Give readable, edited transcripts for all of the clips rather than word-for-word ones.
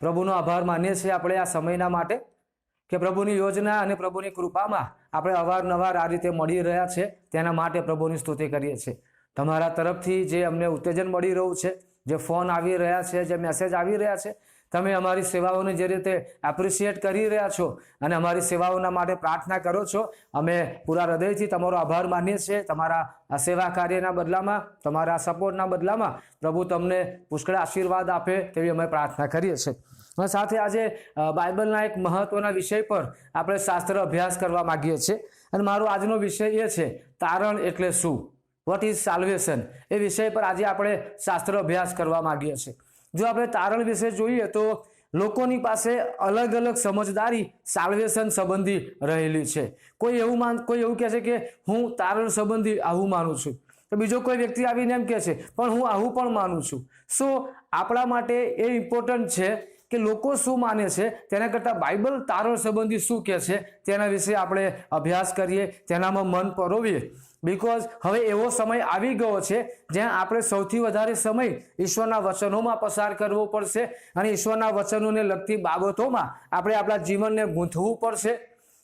પ્રભુનો આભાર માનીએ છીએ આપણે આ સમયના માટે કે પ્રભુની યોજના અને પ્રભુની કૃપામાં આપણે અવારનવાર આ રીતે મળી રહ્યા છે, તેના માટે પ્રભુની સ્તુતિ કરીએ છીએ। તમારા તરફથી જે અમને ઉત્તેજન મળી રહ્યું છે, જે ફોન આવી રહ્યા છે, જે મેસેજ આવી રહ્યા છે, તમે અમારી સેવાઓને જે રીતે એપ્રિશિએટ કરી રહ્યા છો અને અમારી સેવાઓના માટે પ્રાર્થના કરો છો, અમે પૂરા હૃદયથી તમારો આભાર માનીએ છીએ। તમારા આ સેવા કાર્યના બદલામાં, તમારા સપોર્ટના બદલામાં પ્રભુ તમને પુષ્કળ આશીર્વાદ આપે તેવી અમે પ્રાર્થના કરીએ છીએ। સાથે આજે બાઇબલના એક મહત્વના વિષય પર આપણે શાસ્ત્ર અભ્યાસ કરવા માંગીએ છીએ અને મારો આજનો વિષય એ છે તારણ એટલે શું, વોટ ઇઝ સાલ્વેશન। એ વિષય પર આજે આપણે શાસ્ત્ર અભ્યાસ કરવા માંગીએ છીએ। જો આપણે તારણ વિશે જોઈએ તો લોકોની પાસે અલગ અલગ સમજદારી સાલ્વેશન સંબંધી રહેલી છે। કોઈ એવું કહે છે કે હું તારણ સંબંધી આવું માનું છું, તો બીજો કોઈ વ્યક્તિ આવીને એમ કહે છે પણ હું આવું પણ માનું છું। શું આપણા માટે એ ઇમ્પોર્ટન્ટ છે કે લોકો શું માને છે તેના કરતાં બાઇબલ તારણ સંબંધી શું કહે છે તેના વિશે આપણે અભ્યાસ કરીએ, તેનામાં મન પરોવીએ। બિકોઝ હવે એવો સમય આવી ગયો છે જ્યાં આપણે સૌથી વધારે સમય ઈશ્વરના વચનોમાં પસાર કરવો પડશે અને ઈશ્વરના વચનોને લગતી બાબતોમાં આપણે આપણા જીવનને ગૂંથવું પડશે,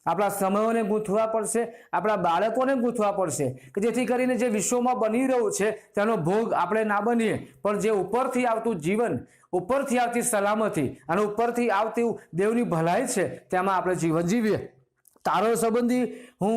આપણા સમયોને ગૂંથવા પડશે, આપણા બાળકોને ગૂંથવા પડશે કે જેથી કરીને જે વિશ્વમાં બની રહ્યું છે તેનો ભોગ આપણે ના બનીએ, પણ જે ઉપરથી આવતું જીવન, ઉપરથી આવતી સલામતી અને ઉપરથી આવતી દેવની ભલાઈ છે તેમાં આપણે જીવન જીવીએ। તારણ સંબંધી હું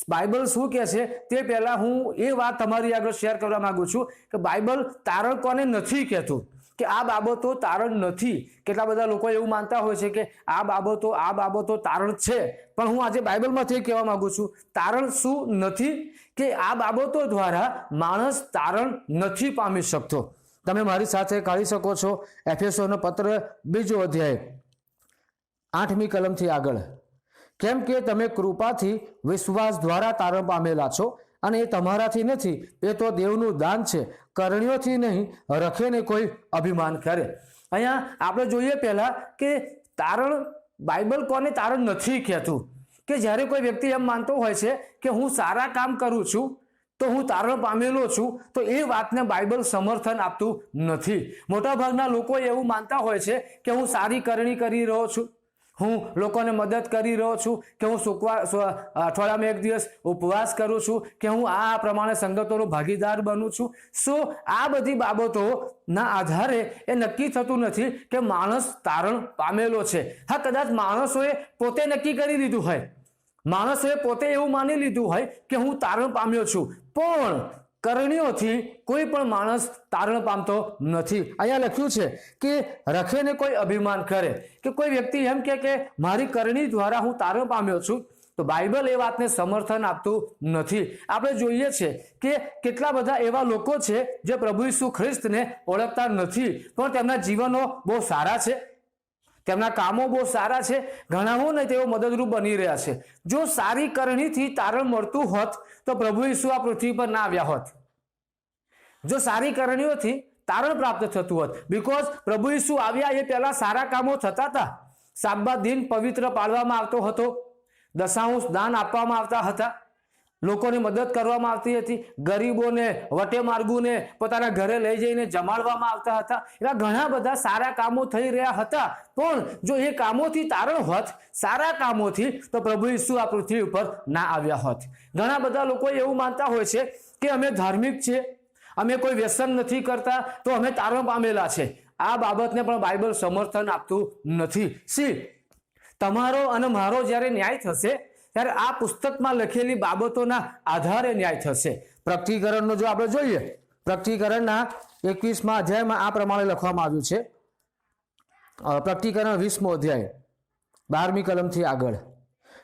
બાઇબલ શું કહે છે તે પહેલાં હું એ વાત તમારી આગળ શેર કરવા માગું છું કે બાઇબલ તારણ કોને નથી કહેતું, કે આ બાબતો તારણ નથી। કેટલા બધા લોકો એવું માનતા હોય છે કે આ બાબતો તારણ છે, પણ હું આજે બાઇબલમાંથી કહેવા માંગુ છું તારણ શું નથી, કે આ બાબતો દ્વારા માણસ તારણ નથી પામી શકતો। તમે મારી સાથે કાઢી શકો છો એફેસોનો પત્ર 2 અધ્યાય 8મી કલમથી આગળ। કેમ કે તમે કૃપાથી વિશ્વાસ દ્વારા તારણ પામેલા છો અને એ તમારાથી નથી, એ તો દેવનું દાન છે, કરણીઓથી નહીં, રખેને કોઈ અભિમાન કરે। અહીંયા આપણે જોઈએ પહેલા કે તારણ, બાઇબલ કોને તારણ નથી કહેતું, કે જ્યારે કોઈ વ્યક્તિ એમ માનતો હોય છે કે હું સારા કામ કરું છું તો હું તારણ પામેલો છું, તો એ વાતને બાઇબલ સમર્થન આપતું નથી। મોટાભાગના લોકો એવું માનતા હોય છે કે હું સારી કરણી કરી રહ્યો છું, હું લોકોને મદદ કરી રહ્યો છું, કે હું અઠવાડિયામાં એક દિવસ ઉપવાસ કરું છું, કે હું આ પ્રમાણે સંગતોનો ભાગીદાર બનું છું। શું આ બધી બાબતોના આધારે એ નક્કી થતું નથી કે માણસ તારણ પામેલો છે। હા, કદાચ માણસોએ પોતે નક્કી કરી લીધું હોય, માણસોએ પોતે એવું માની લીધું હોય કે હું તારણ પામ્યો છું, પણ કરણીઓથી કોઈ પણ માણસ તારણ પામતો નથી। અહીંયા લખ્યું છે કે રખેને કોઈ અભિમાન કરે, કે કોઈ વ્યક્તિ એમ કે મારી કરણી દ્વારા હું તારણ પામ્યો છું, તો બાઇબલ એ વાતને સમર્થન આપતું નથી। આપણે જોઈએ છે કે કેટલા બધા એવા લોકો છે જે પ્રભુ ઈસુ ખ્રિસ્તને ઓળખતા નથી, પણ તેમના જીવનો બહુ સારા છે, તેમના કામો બહુ સારા છે, ઘણાઓને તેઓ મદદરૂપ બની રહ્યા છે। જો સારી કરણીથી તારણ મળતું હોત તો પ્રભુ ઈસુ આ પૃથ્વી પર ના આવ્યા હોત। જો સારી કરણીઓથી તારણ પ્રાપ્ત થતું હોત, બીકોઝ પ્રભુ ઈસુ આવ્યા એ પહેલા સારા કામો થતા હતા, સાબત દિન પવિત્ર પાળવામાં આવતો હતો, દશાંશ દાન આપવામાં આવતા હતા, લોકોની મદદ કરવામાં આવતી હતી, ગરીબોને, વટે માર્ગુને પોતાના ઘરે લઈ જઈને જમાડવામાં આવતા હતા। એવા ઘણા બધા સારા કામો થઈ રહ્યા હતા, પણ જો એ કામોથી તારણ હોત, સારા કામોથી, તો પ્રભુ ઈસુ આ પૃથ્વી ઉપર ના આવ્યા હોત। ઘણા બધા લોકો એવું માનતા હોય છે કે અમે ધાર્મિક છીએ, અમે કોઈ વ્યસન નથી કરતા, તો અમે તારણ પામેલા છે। આ બાબતને પણ બાઇબલ સમર્થન આપતું નથી। તમારો અને મારો જ્યારે ન્યાય થશે ત્યારે આ પુસ્તકમાં લખેલી બાબતોના આધારે ન્યાય થશે। પ્રકટીકરણનો જો આપણે જોઈએ, પ્રકટીકરણના 21મા અધ્યાયમાં આ પ્રમાણે લખવામાં આવ્યું છે, પ્રકટીકરણ 20મો અધ્યાય 12મી કલમથી આગળ।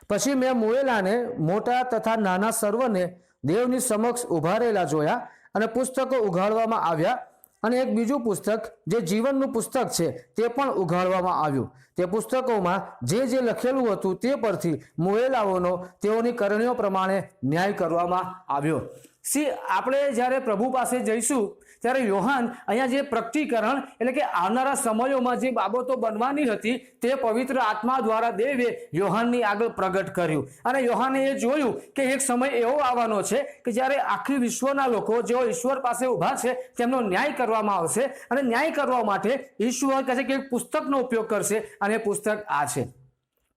પછી મેં મુએલાને, મોટા તથા નાના સર્વને દેવની સમક્ષ ઉભા રહેલા જોયા, અને પુસ્તકો ઉઘાડવામાં આવ્યા, અને એક બીજું પુસ્તક જે જીવનનું પુસ્તક છે તે પણ ઉઘાડવામાં આવ્યું। તે પુસ્તકોમાં જે લખેલું હતું તે પરથી મુએલાઓનો તેઓની કરણીઓ પ્રમાણે ન્યાય કરવામાં આવ્યો। સી આપણે જ્યારે પ્રભુ પાસે જઈશું ત્યારે યોહાન અહીંયા જે પ્રકટીકરણ એટલે કે આવનારા સમયોમાં જે બાબતો બનવાની હતી તે પવિત્ર આત્મા દ્વારા દેવે યોહાનની આગળ પ્રગટ કર્યું અને યોહાને એ જોયું કે એક સમય એવો આવવાનો છે કે જ્યારે આખી વિશ્વના લોકો જેઓ ઈશ્વર પાસે ઊભા છે તેમનો ન્યાય કરવામાં આવશે અને ન્યાય કરવા માટે ઈશ્વર કહે છે કે એક પુસ્તકનો ઉપયોગ કરશે અને પુસ્તક આ છે.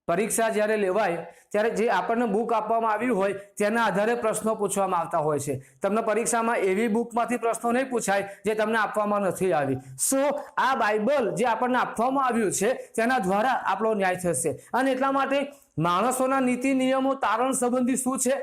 પરીક્ષા જ્યારે લેવાય ત્યારે જે આપણને બુક આપવામાં આવ્યું હોય તેના આધારે પ્રશ્નો પૂછવામાં આવતા હોય છે. તમને પરીક્ષામાં એવી બુકમાંથી પ્રશ્નો નહીં પૂછાય જે તમને આપવામાં નથી આવી. સો આ બાઇબલ જે આપણને આપવામાં આવ્યું છે તેના દ્વારા આપણો ન્યાય થશે. અને એટલા માટે માણસોના નીતિ નિયમો તારણ સંબંધી શું છે,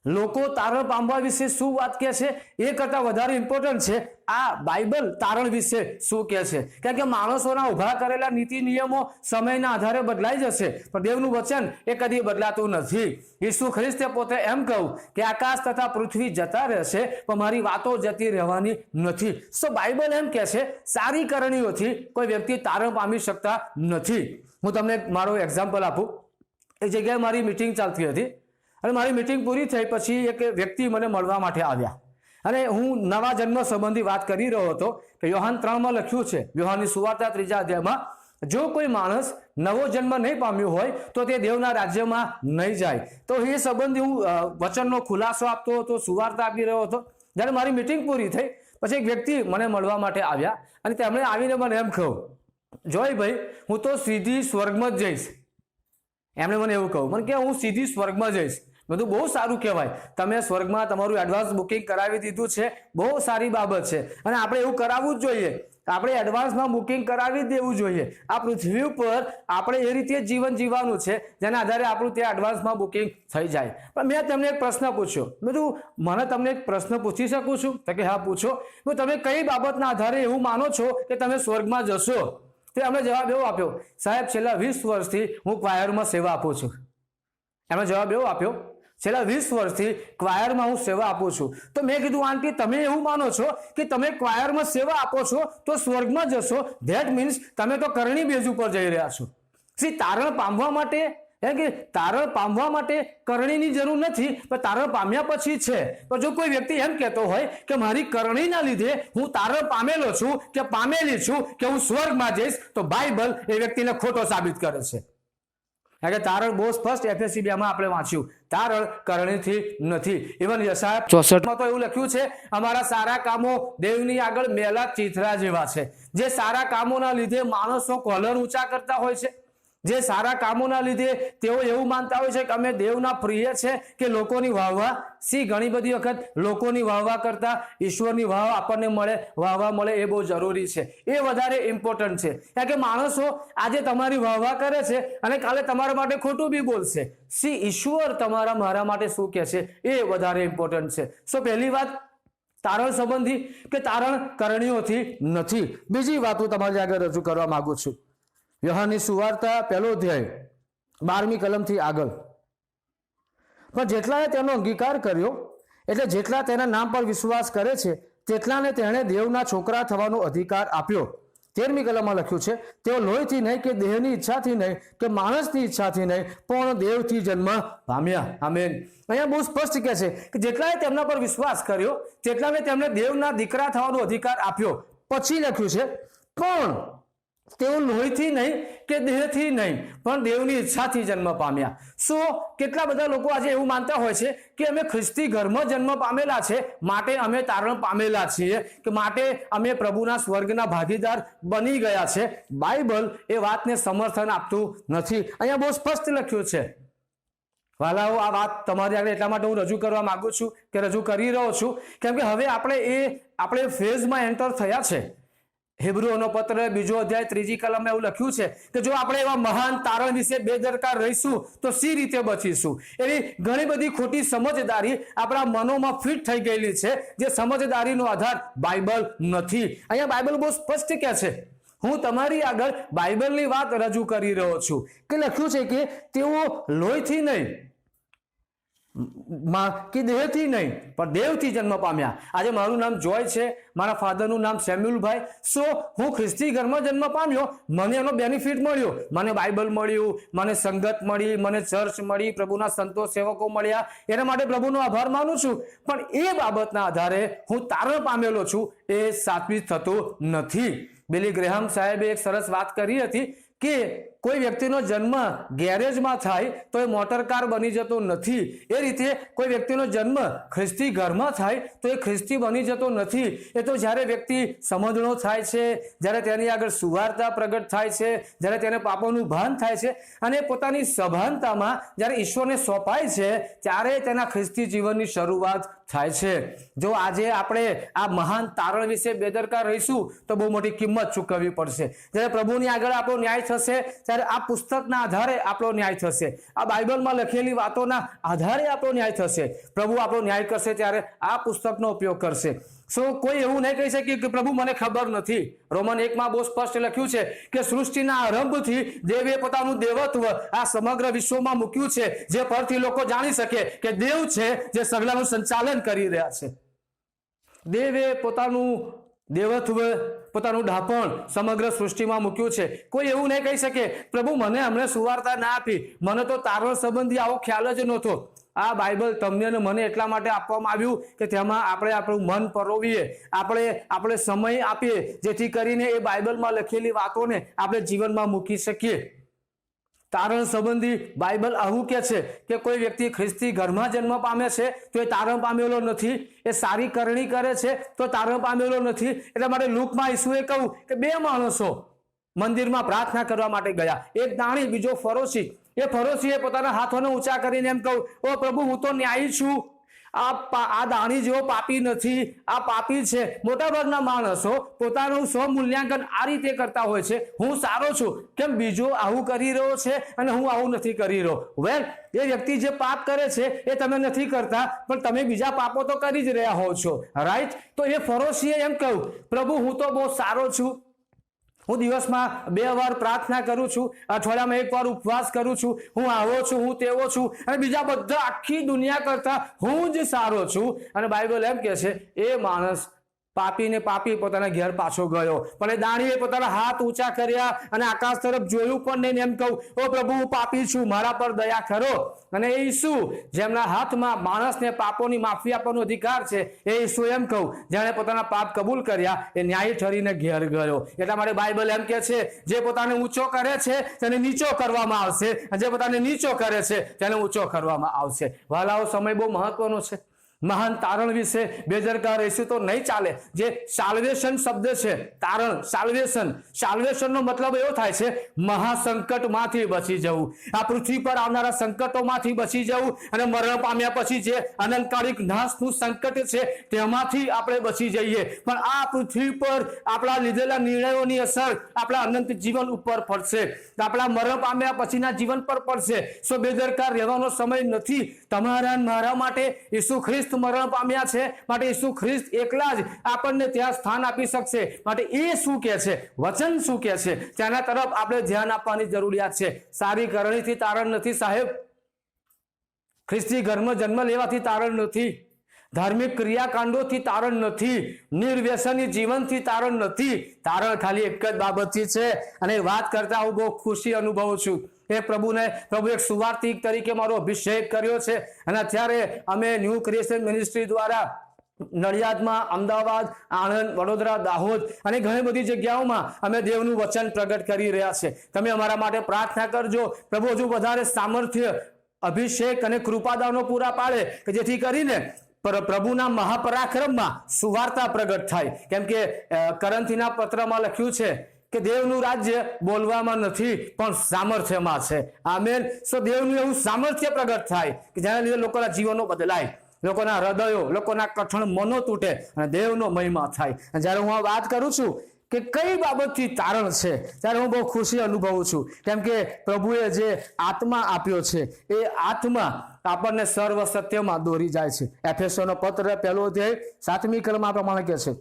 લોકો તારણ પામવા વિશે શું વાત કહે છે, એ કરતાં વધારે ઇમ્પોર્ટન્ટ છે આ બાઇબલ તારણ વિશે શું કહે છે. કારણ કે માણસોના ઉભા કરેલા નીતિ નિયમો સમયના આધારે બદલાઈ જશે, પણ દેવનું વચન એ કદી બદલાતું નથી. ઈસુ ખ્રિસ્તે પોતે એમ કહ્યું કે આકાશ તથા પૃથ્વી જતા રહેશે પણ મારી વાતો જતી રહેવાની નથી. સો બાઇબલ એમ કહે છે સારી કરણીઓથી કોઈ વ્યક્તિ તારણ પામી શકતા નથી. હું તમને મારો એક્ઝામ્પલ આપું. એક જગ્યાએ મારી મિટિંગ ચાલતી હતી અને મારી મિટિંગ પૂરી થઈ પછી એક વ્યક્તિ મને મળવા માટે આવ્યા અને હું નવા જન્મ સંબંધી વાત કરી રહ્યો હતો કે યોહાન 3 લખ્યું છે, યોહાનની સુવાર્તા 3 અધ્યાયમાં, જો કોઈ માણસ નવો જન્મ નહીં પામ્યો હોય તો તે દેવના રાજ્યમાં નહીં જાય. તો એ સંબંધી હું વચનનો ખુલાસો આપતો હતો, સુવાર્તા આપી રહ્યો હતો. જ્યારે મારી મિટિંગ પૂરી થઈ પછી એક વ્યક્તિ મને મળવા માટે આવ્યા અને તેમણે આવીને મને એમ કહ્યું, જોયભાઈ હું તો સીધી સ્વર્ગમાં જ જઈશ. એમણે મને એવું કહ્યું, મને કે હું સીધી સ્વર્ગમાં જઈશ. બધું બહુ સારું કહેવાય, તમે સ્વર્ગમાં તમારું એડવાન્સ બુકિંગ કરાવી દીધું છે, બહુ સારી બાબત છે અને આપણે એવું કરાવવું જ જોઈએ. આપણે એડવાન્સમાં બુકિંગ કરાવી દેવું જોઈએ. આ પૃથ્વી ઉપર આપણે એ રીતે જીવન જીવવાનું છે જેના આધારે આપણું ત્યાં એડવાન્સમાં બુકિંગ થઈ જાય. પણ મેં તમને એક પ્રશ્ન પૂછ્યો, બધું મને તમને એક પ્રશ્ન પૂછી શકું છું? તો કે હા પૂછો. તમે કઈ બાબતના આધારે એવું માનો છો કે તમે સ્વર્ગમાં જશો? તે અમને જવાબ એવો આપ્યો, સાહેબ છેલ્લા 20 વર્ષથી હું ક્વાયરમાં સેવા આપું છું. એમણે જવાબ એવો આપ્યો, છેલ્લા 20 વર્ષથી ક્વાયરમાં હું સેવા આપું છું. તો મેં કીધું, આંટી તમે એવું માનો છો કે તમે ક્વાયરમાં સેવા આપો છો તો સ્વર્ગમાં જશો? ધેટ મીન્સ તમે તો કરણી બેઝ ઉપર જઈ રહ્યા છો. સી તારણ પામવા માટે કરણીની જરૂર નથી, પણ તારણ પામ્યા પછી છે. તો જો કોઈ વ્યક્તિ એમ કહેતો હોય કે મારી કરણીના લીધે હું તારણ પામેલો છું કે પામેલી છું કે હું સ્વર્ગમાં જઈશ, તો બાઇબલ એ વ્યક્તિને ખોટો સાબિત કરે છે. કારણ કે તારણ બહુ સ્પષ્ટ FSC 2 માં આપણે વાંચ્યું, તારણ કરણીથી નથી. ઇવન યશાયા 64 તો એવું લખ્યું છે, અમારા સારા કામો દેવની આગળ મેલા ચીથરા જેવા છે. જે સારા કામોના લીધે માણસો કોલર ઊંચા કરતા હોય છે, જે સારા કામોના લીધે તેઓ એવું માનતા હોય છે કે અમે દેવના પ્રિય છે કે લોકોની વાહવા. સી ઘણી બધી વખત લોકોની વાહવા કરતા ઈશ્વરની વાહ આપણને વાહવા મળે એ બહુ જરૂરી છે, એ વધારે ઇમ્પોર્ટન્ટ છે. કારણ કે માણસો આજે તમારી વાહવા કરે છે અને કાલે તમારા માટે ખોટું બી બોલશે. સી ઈશ્વર મારા માટે શું કહે છે એ વધારે ઇમ્પોર્ટન્ટ છે. સો પહેલી વાત તારણ સંબંધી કે તારણ કરણીઓથી નથી. બીજી વાત હું તમારી આગળ રજૂ કરવા માંગુ છું. યોહાનની સુવાર્તા 1 અધ્યાય 12મી કલમથી આગળ, પણ જેટલાએ તેનો અંગીકાર કર્યો એટલે જેટલા તેના નામ પર વિશ્વાસ કરે છે તેટલાને તેણે દેવના છોકરા થવાનો અધિકાર આપ્યો. 13મી કલમમાં લખ્યું છે, તેઓ લોહીથી નહીં કે દેહની ઈચ્છાથી નહીં કે માણસની ઈચ્છાથી નહીં પણ દેવથી જન્મ પામ્યા. આમેન. અહીંયા બહુ સ્પષ્ટ કહે છે કે જેટલાએ તેમના પર વિશ્વાસ કર્યો તેટલાને તેમને દેવના દીકરા થવાનો અધિકાર આપ્યો. પછી લખ્યું છે, પણ તેઓ લોહીથી નહીં કે દેહથી નહીં પણ દેવની ઈચ્છાથી જન્મ પામ્યા. સો કેટલા બધા લોકો આજે એવું માનતા હોય છે કે અમે ખ્રિસ્તી ઘરમાં જન્મ પામેલા છે માટે અમે તારણ પામેલા છીએ કે માટે અમે પ્રભુના સ્વર્ગના ભાગીદાર બની ગયા છે. બાઇબલ એ વાતને સમર્થન આપતું નથી. અહીંયા બહુ સ્પષ્ટ લખ્યું છે. વાલાઓ, આ વાત તમારી આગળ એટલા માટે હું રજૂ કરવા માંગુ છું કે રજૂ કરી રહ્યો છું કેમ કે હવે આપણે ફેઝમાં એન્ટર થયા છે. હિબ્રુઓનો પત્ર 2 અધ્યાય 3જી કલમમાં એવું લખ્યું છે કે જો આપણે એવા મહાન તારણ વિશે બેદરકાર રહીશું તો સી રીતે બચીશું. એવી ઘણી બધી ખોટી સમજદારી આપણા મનોમાં ફિટ થઈ ગયેલી છે, જે સમજદારીનો આધાર બાઇબલ નથી. અહીંયા બાઇબલ બહુ સ્પષ્ટ કહે છે. હું તમારી આગળ બાઇબલની વાત રજૂ કરી રહ્યો છું કે લખ્યું છે કે તેઓ લોહીથી નહીં, કે દેહથી નહીં પણ દેવથી જન્મ પામ્યા. આજે મારું નામ જોય છે, મારા ફાધરનું નામ સેમ્યુલભાઈ. સો હું ખ્રિસ્તી ઘરમાં જન્મ પામ્યો, મને એનો બેનિફિટ મળ્યો, મને બાઇબલ મળ્યું, મને સંગત મળી, મને ચર્ચ મળી, પ્રભુના સંતો સેવકો મળ્યા, એના માટે પ્રભુનો આભાર માનું છું. પણ એ બાબતના આધારે હું તારણ પામેલો છું એ સાબિત થતું નથી. બિલી ગ્રેહામ સાહેબે એક સરસ વાત કરી હતી કે કોઈ વ્યક્તિનો જન્મ ગેરેજમાં થાય તો એ મોટર કાર બની જતો નથી. એ રીતે કોઈ વ્યક્તિનો જન્મ ખ્રિસ્તી ઘરમાં થાય તો એ ખ્રિસ્તી બની જતો નથી. એ તો જ્યારે વ્યક્તિ સમજણો થાય છે, જ્યારે તેની આગળ સુવાર્તા પ્રગટ થાય છે, જ્યારે તેને પાપોનું ભાન થાય છે અને પોતાની સભાનતામાં જ્યારે ઈશ્વરને સોંપાય છે, ત્યારે તેના ખ્રિસ્તી જીવનની શરૂઆત થાય છે. જો આજે આપણે આ મહાન તારણ વિશે બેદરકાર રહીશું તો બહુ મોટી કિંમત ચૂકવવી પડશે. જ્યારે પ્રભુની આગળ આપણો ન્યાય થશે ત્યારે આ પુસ્તકના આધારે આપણો ન્યાય થશે, આ બાઇબલમાં લખેલી વાતોના આધારે આપણો ન્યાય થશે. પ્રભુ આપણો ન્યાય કરશે ત્યારે આ પુસ્તકનો ઉપયોગ કરશે. સો કોઈ એવું નહીં કહી શકે કે પ્રભુ મને ખબર નથી. રોમન 1 બહુ સ્પષ્ટ લખ્યું છે કે સૃષ્ટિના આરંભથી દેવે પોતાનું દેવત્વ આ સમગ્ર વિશ્વમાં મૂક્યું છે, જે પરથી લોકો જાણી શકે કે દેવ છે જે સગલાનું સંચાલન કરી રહ્યા છે. દેવે પોતાનું દેવત્વ, પોતાનું ડાપણ સમગ્ર સૃષ્ટિમાં મૂક્યું છે. કોઈ એવું નહીં કહી શકે પ્રભુ મને હમણે સુવાર્તા ના આપી, મને તો તારણ સંબંધી આવો ખ્યાલ જ નહોતો. આ બાઇબલ તમને અને મને એટલા માટે આપવામાં આવ્યું કે તેમાં આપણે આપણું મન પરોવીએ, આપણે સમય આપીએ, જેથી કરીને એ બાઇબલમાં લખેલી વાતોને આપણે જીવનમાં મૂકી શકીએ. તારણ સંબંધી બાઇબલ આવું કે છે કે કોઈ વ્યક્તિ ખ્રિસ્તી ઘરમાં જન્મ પામે છે તો એ તારણ પામેલો નથી, એ સારી કરણી કરે છે તો તારણ પામેલો નથી. એટલા માટે લૂકમાં ઈસુએ કહ્યું કે 2 માણસો મંદિરમાં પ્રાર્થના કરવા માટે ગયા, એક દાણી, બીજો ફરોશી. એ ફરોશીએ પોતાના હાથોને ઊંચા કરીને એમ કહ્યું, ઓ પ્રભુ, હું તો ન્યાયી છું, આ દાણી જેવો પાપી નથી, આ પાપી છે. મોટાભાગના માણસો પોતાનું સ્વમૂલ્યાંકન આ રીતે કરતા હોય છે, હું સારો છું, કેમ બીજો આવું કરી રહ્યો છે અને હું આવું નથી કરી રહ્યો. વેલ, એ વ્યક્તિ જે પાપ કરે છે એ તમે નથી કરતા, પણ તમે બીજા પાપો તો કરી જ રહ્યા હો છો, રાઈટ? તો એ ફરોશીએ એમ કહ્યું, પ્રભુ, હું તો બહુ સારો છું, હું દિવસમાં 2 વાર પ્રાર્થના કરું છું, અઠવાડિયામાં 1 વાર ઉપવાસ કરું છું, હું આવો છું, હું તેવો છું, અને બીજા બધા આખી દુનિયા કરતા હું જ સારો છું. અને બાઇબલ એમ કહે છે એ માણસ પાપીને પાપી પોતાના ઘેર પાછો ગયો. પણ એ દાણીએ પોતાના હાથ ઊંચા કર્યા અને આકાશ તરફ જોયું પણ નહીં, એમ કહું, ઓ પ્રભુ, હું પાપી છું, મારા પર દયા કરો. અને એ ઈસુ જેમના હાથમાં માણસને પાપોની માફી આપવાનો અધિકાર છે, એ ઈસુ એમ કહું, જેણે પોતાના પાપ કબૂલ કર્યા એ ન્યાયી ઠરીને ઘેર ગયો. એટલા માટે બાઇબલ એમ કહે છે જે પોતાને ઊંચો કરે છે તેને નીચો કરવામાં આવશે, અને જે પોતાને નીચો કરે છે તેને ઊંચો કરવામાં આવશે. વાલાઓ, સમય બહુ મહત્વનો છે. મહાન તારણ વિશે બેદરકાર રહીશું તો નહીં ચાલે. જે સાલ્વેશન શબ્દ છે, તારણ, સાલ્વેશનનો મતલબ એવો થાય છે મહાસંકટમાંથી બચી જવું, આ પૃથ્વી પર આવનારા સંકટોમાંથી બચી જવું, અને મરણ પામ્યા પછી જે અનંતકાલિક નાશનું સંકટ છે તેમાંથી આપણે બચી જઈએ. પણ આ પૃથ્વી પર આપણા લીધેલા નિર્ણયોની અસર આપણા અનંત જીવન ઉપર પડશે, આપણા મરણ પામ્યા પછીના જીવન પર પડશે. સો બેદરકાર રહેવાનો સમય નથી. તમારા મારા માટે ઈસુ ખ્રિસ્ત મરણ પામ્યા છે, માટે ઈસુ ખ્રિસ્ત એકલા જ આપણને ત્યાં સ્થાન આપી શકશે. માટે એ શું કહે છે, વચન શું કહે છે, તેના તરફ આપણે ધ્યાન આપવાની જરૂરિયાત છે. સારી કરણીથી તારણ નથી સાહેબ, ખ્રિસ્તી ઘરમાં જન્મ લેવાથી તારણ નથી, ધાર્મિક ક્રિયાકાંડોથી તારણ નથી, નિર્વ્યસની જીવનથી તારણ નથી. તારણ ખાલી એક જ બાબતથી છે, અને વાત કરતા હું બહુ ખુશી અનુભવું છું. પ્રભુ એક સુવાર્તિક તરીકે મારો અભિષેક કર્યો છે, અને અત્યારે અમે ન્યૂ ક્રિએશન મિનિસ્ટ્રી દ્વારા નડિયાદમાં, અમદાવાદ, આણંદ, વડોદરા, દાહોદ અને ઘણી બધી જગ્યાઓમાં અમે દેવનું વચન પ્રગટ કરી રહ્યા છે. તમે અમારા માટે પ્રાર્થના કરજો. પ્રભુ હજુ વધારે સામર્થ્ય, અભિષેક અને કૃપાદાનો પૂરા પાડે કે જેથી કરીને પ્રભુના મહાપરાક્રમમાં સુવાર્તા પ્રગટ થાય. કેમ કે કરંથીના પત્રમાં લખ્યું છે કે દેવનું રાજ્ય બોલવામાં નથી પણ સામર્થ્યમાં છે. આમેન. સો દેવનું એવું સામર્થ્ય પ્રગટ થાય કે જેના લીધે લોકોના જીવનો બદલાય, લોકોના હૃદયો, લોકોના કઠણ મનો તૂટે અને દેવનો મહિમા થાય. અને જ્યારે હું આ વાત કરું છું કે કઈ બાબતથી તારણ છે, ત્યારે હું બહુ ખુશી અનુભવું છું. કેમ કે પ્રભુએ જે આત્મા આપ્યો છે એ આત્મા આપણને સર્વ સત્યમાં દોરી જાય છે. એફેસોનો પત્ર 1 અધ્યાય 7મી કલમમાં પ્રમાણે કહે છે,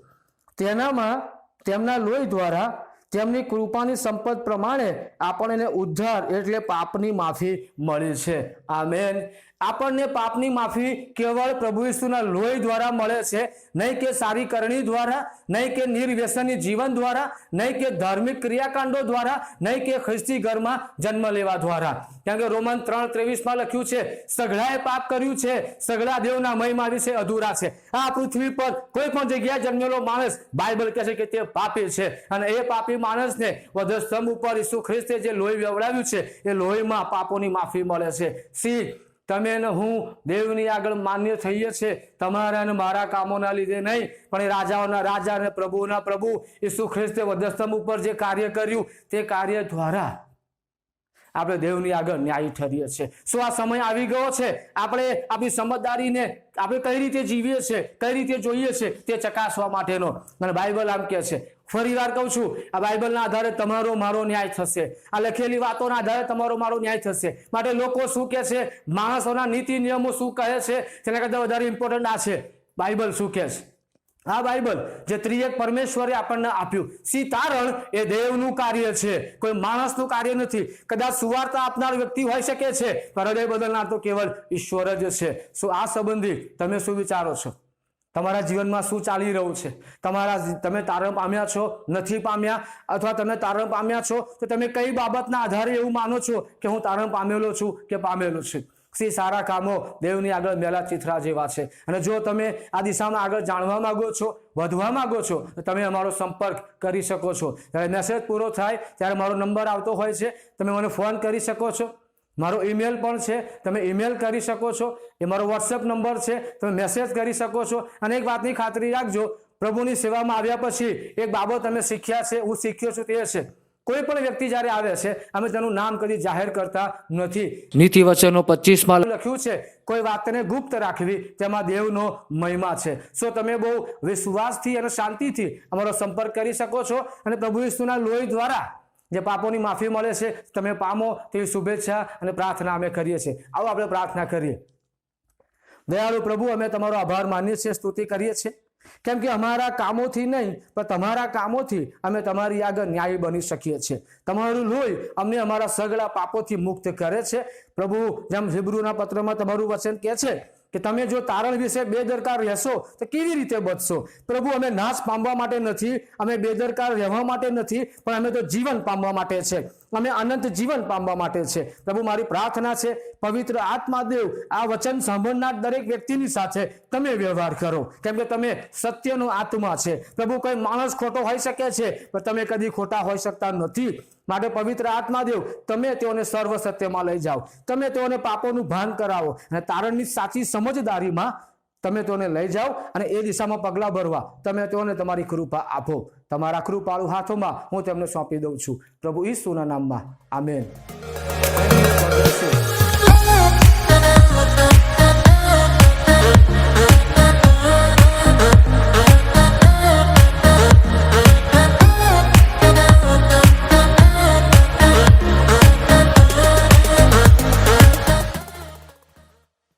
તેનામાં તેમના લોહી દ્વારા તેમની કૃપાની સંપત પ્રમાણે આપણને ઉદ્ધાર એટલે પાપની માફી મળી છે. આમેન. આપણને પાપની માફી કેવળ પ્રભુ ઈસુના લોહી દ્વારા મળે છે, નહીં કે સારી કરણી દ્વારા, નહીં કે નિર્વ્યસની જીવન દ્વારા, નહીં કે ધાર્મિક ક્રિયાકાંડો દ્વારા, નહીં કે ખ્રિસ્તી ઘરમાં જન્મ લેવા દ્વારા. કારણ કે રોમન 3:23 લખ્યું છે, સઘળાએ પાપ કર્યું છે, સઘળા દેવના મહિમા વિશે અધૂરા છે. આ પૃથ્વી પર કોઈ પણ જગ્યાએ જન્મેલો માણસ બાઇબલ કહે છે કે તે પાપી છે, અને એ પાપી માણસને વધસ્તંભ ઉપર ઈસુ ખ્રિસ્તે જે લોહી વેવડાવ્યું છે એ લોહીમાં પાપોની માફી મળે છે. સી તમે ને હું દેવની આગળ માન્ય થઈએ છીએ તમારા અને મારા કામોના લીધે નહીં, પણ એ રાજાઓના રાજા અને પ્રભુના પ્રભુ ઈસુ ખ્રિસ્તે વધસ્તંભ ઉપર જે કાર્ય કર્યું તે કાર્ય દ્વારા આપણે દેવની આગળ ન્યાયી ઠરીએ છીએ. શું આ સમય આવી ગયો છે આપણે આપણી સમજદારીને આપણે કઈ રીતે જીવીએ છીએ, કઈ રીતે જોઈએ છે તે ચકાસવા માટેનો? અને બાઇબલ આમ કહે છે, ફરી વાર કહું છું, આ બાઇબલના આધારે તમારો મારો ન્યાય થશે, આ લખેલી વાતોના આધારે તમારો મારો ન્યાય થશે. માટે લોકો શું કહે છે, માણસોના નીતિ નિયમો શું કહે છે, તેના કરતાં વધારે ઇમ્પોર્ટન્ટ આ છે બાઇબલ શું કહે છે. આ બાઇબલ જે ત્રિએક પરમેશ્વરે આપણને આપ્યું, તારણ એ દેવનું કાર્ય છે, કોઈ માણસનું કાર્ય નથી. કદાચ સુવાર્તા આપનાર વ્યક્તિ હોઈ શકે છે, પણ હૃદય બદલનાર તો કેવળ ઈશ્વર જ છે. શું આ સંબંધી તમે શું વિચારો છો? તમારા જીવનમાં શું ચાલી રહ્યું છે? તમે તારણ પામ્યા છો, નથી પામ્યા? અથવા તમે તારણ પામ્યા છો તો તમે કઈ બાબતના આધારે એવું માનો છો કે હું તારણ પામેલો છું કે પામેલો છું? સારા કામો દેવની આગળ મેલા ચિત્રા જેવા છે. અને જો તમે આ દિશામાં આગળ જાણવા માંગો છો, વધવા માંગો છો, તો તમે અમારો સંપર્ક કરી શકો છો. જ્યારે મેસેજ પૂરો થાય ત્યારે મારો નંબર આવતો હોય છે, તમે મને ફોન કરી શકો છો. મારો ઈમેલ પણ છે, તમે ઈમેલ કરી શકો છો. એ મારો વોટ્સએપ નંબર છે, તમે મેસેજ કરી શકો છો. અને એક વાતની ખાતરી રાખજો, પ્રભુની સેવામાં આવ્યા પછી એક બાબત તમે શીખ્યા છે, હું શીખ્યો છું, તે છે કોઈ પણ વ્યક્તિ જ્યારે આવે છે અમે તેનું નામ કદી જાહેર કરતા નથી. નીતિ વચનો 25 લખ્યું છે, કોઈ વાતને ગુપ્ત રાખવી તેમાં દેવનો મહિમા છે. સો તમે બહુ વિશ્વાસથી અને શાંતિથી અમારો સંપર્ક કરી શકો છો, અને પ્રભુ ઈસુના લોહી દ્વારા જે પાપોની માફી મળે છે તમે પામો તેવી શુભેચ્છા અને પ્રાર્થના અમે કરીએ છીએ. આવો આપણે પ્રાર્થના કરીએ. દયાળુ પ્રભુ, અમે તમારો આભાર માનીએ છીએ, સ્તુતિ કરીએ છીએ, કેમ કે અમારા કામોથી નહીં પણ તમારા કામોથી અમે તમારી આગળ ન્યાયી બની શકીએ છીએ. તમારું લોહી અમને અમારા સગળા પાપોથી મુક્ત કરે છે. પ્રભુ, જેમ હિબ્રુના પત્રમાં તમારું વચન કહે છે કે તમે જો તારણ વિશે બેદરકાર રહેશો તો કેવી રીતે બચશો? પ્રભુ, અમે નાશ પામવા માટે નથી, અમે બેદરકાર રહેવા માટે નથી, પણ અમે તો જીવન પામવા માટે છે, અમે અનંત જીવન પામવા માટે છે. પ્રભુ, મારી પ્રાર્થના છે, પવિત્ર આત્મા દેવ આ વચન સાંભળનાર દરેક વ્યક્તિની સાથે તમે વ્યવહાર કરો, કેમ કે તમે સત્યનો આત્મા છે. પ્રભુ, કોઈ માણસ ખોટો હોઈ શકે છે પણ તમે કદી ખોટા હોઈ શકતા નથી. માટે પવિત્ર આત્મા દેવ તમે તેઓને સર્વ સત્યમાં લઈ જાઓ, તમે તેઓને પાપોનું ભાન કરાવો, અને તારણની સાચી સમજદારીમાં તમે તેઓને લઈ જાઓ, અને એ દિશામાં પગલાં ભરવા તમે તેઓને તમારી કૃપા આપો. તમારા કૃપાળુ હાથોમાં હું તેમને સોંપી દઉં છું, પ્રભુ ઈસુના નામમાં. આમેન.